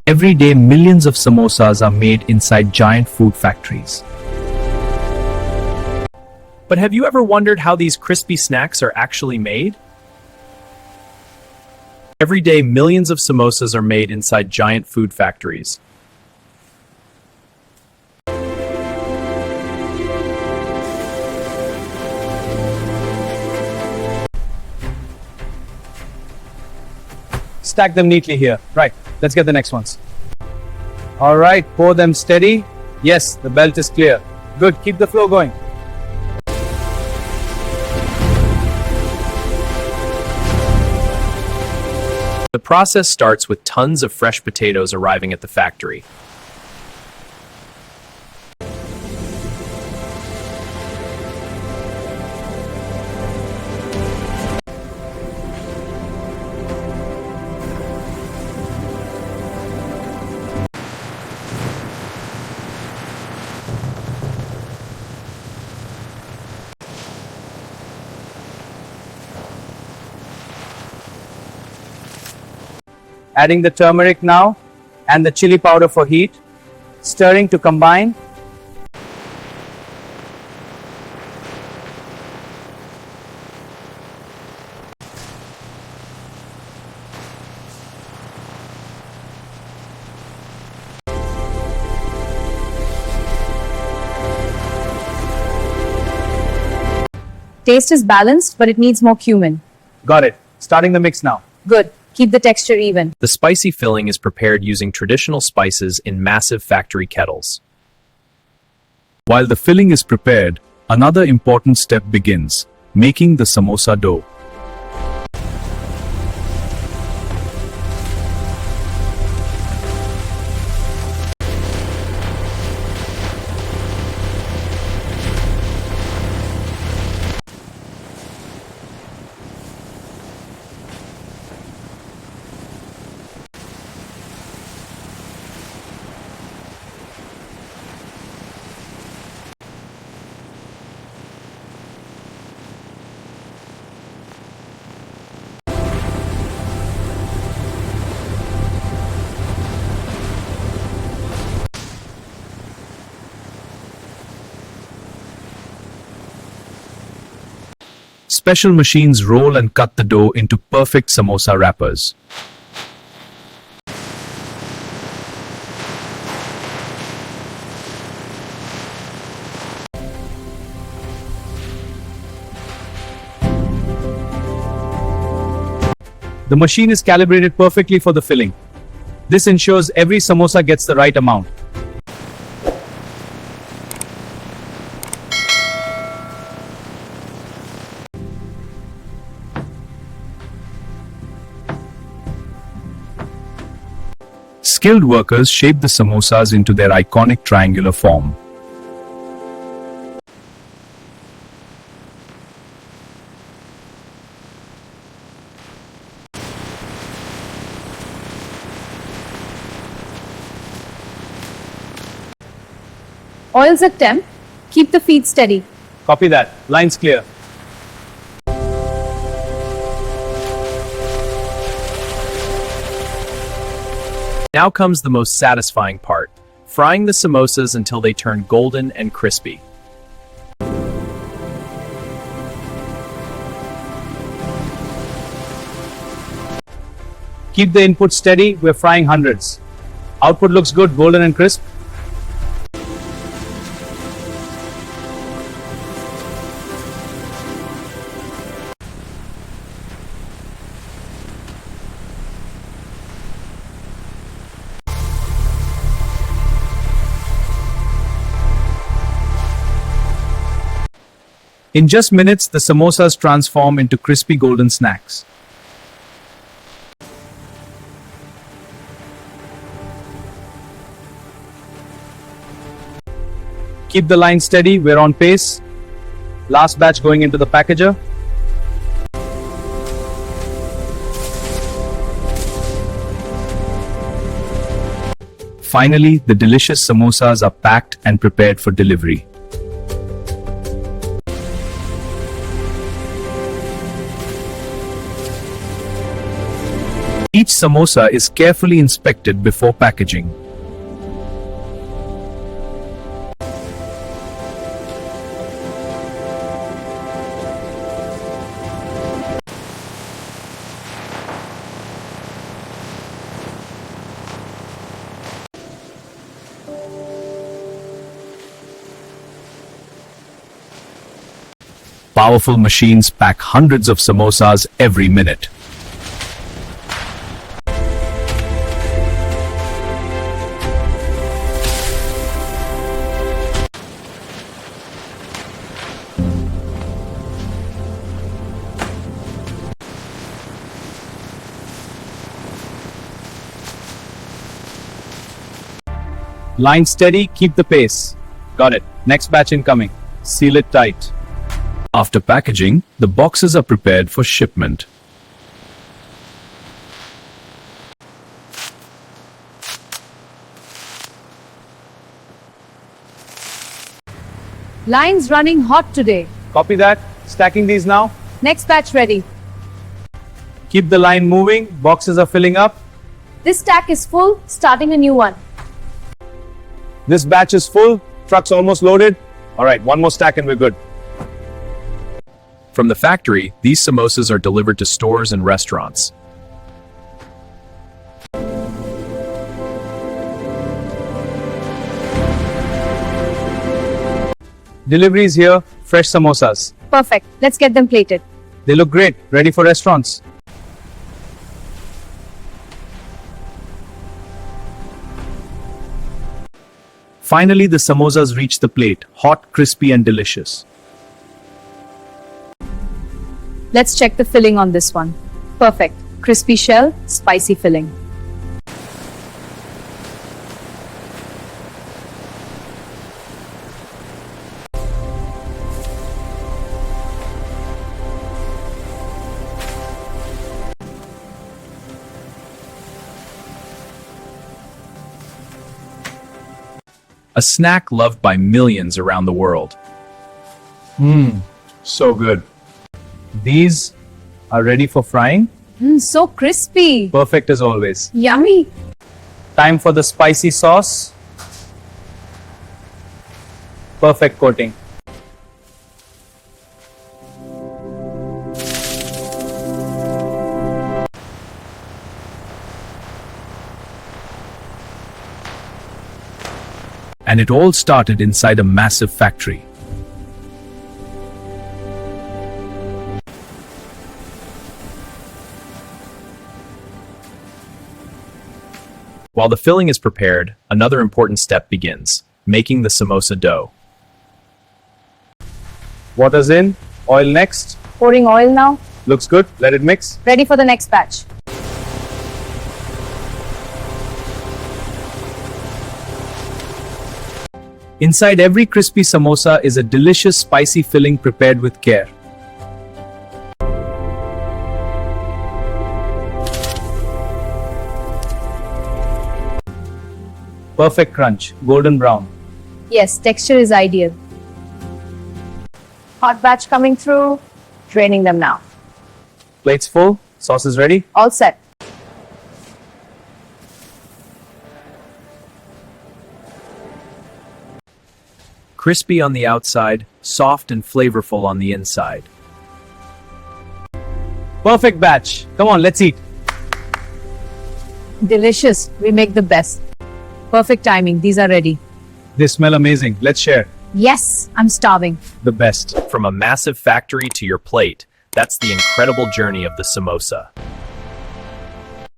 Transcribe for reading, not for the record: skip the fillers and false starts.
Every day, millions of samosas are made inside giant food factories. But have you ever wondered how these crispy snacks are actually made? Every day, millions of samosas are made inside giant food factories. Stack them neatly here. Right, let's get the next ones. All right, pour them steady. Yes, the belt is clear. Good, keep the flow going. The process starts with tons of fresh potatoes arriving at the factory. Adding the turmeric now and the chili powder for heat. Stirring to combine. Taste is balanced, but it needs more cumin. Got it. Starting the mix now. Good. Keep the texture even. The spicy filling is prepared using traditional spices in massive factory kettles. While the filling is prepared, another important step begins, making the samosa dough. Special machines roll and cut the dough into perfect samosa wrappers. The machine is calibrated perfectly for the filling. This ensures every samosa gets the right amount. Skilled workers shape the samosas into their iconic triangular form. Oils at temp. Keep the feet steady. Copy that. Lines clear. Now comes the most satisfying part, frying the samosas until they turn golden and crispy. Keep the input steady. We're frying hundreds. Output looks good, golden and crisp. In just minutes, the samosas transform into crispy golden snacks. Keep the line steady, we're on pace. Last batch going into the packager. Finally, the delicious samosas are packed and prepared for delivery. Each samosa is carefully inspected before packaging. Powerful machines pack hundreds of samosas every minute. Line steady, keep the pace. Got it. Next batch incoming. Seal it tight. After packaging, the boxes are prepared for shipment. Line's running hot today. Copy that. Stacking these now. Next batch ready. Keep the line moving. Boxes are filling up. This stack is full, starting a new one. This batch is full. Truck's almost loaded. All right, one more stack and we're good. From the factory, these samosas are delivered to stores and restaurants. Deliveries here. Fresh samosas. Perfect. Let's get them plated. They look great. Ready for restaurants. Finally, the samosas reach the plate, hot, crispy, and delicious. Let's check the filling on this one. Perfect. Crispy shell, spicy filling. A snack loved by millions around the world. So good. These are ready for frying. So crispy. Perfect as always. Yummy. Time for the spicy sauce. Perfect coating. And it all started inside a massive factory. While the filling is prepared, another important step begins, making the samosa dough. Water's in. Oil next. Pouring oil now. Looks good. Let it mix. Ready for the next batch. Inside every crispy samosa is a delicious spicy filling prepared with care. Perfect crunch. Golden brown. Yes, texture is ideal. Hot batch coming through. Draining them now. Plates full. Sauce is ready. All set. Crispy on the outside, soft and flavorful on the inside. Perfect batch. Come on, let's eat. Delicious. We make the best. Perfect timing. These are ready. They smell amazing. Let's share. Yes, I'm starving. The best. From a massive factory to your plate, that's the incredible journey of the samosa.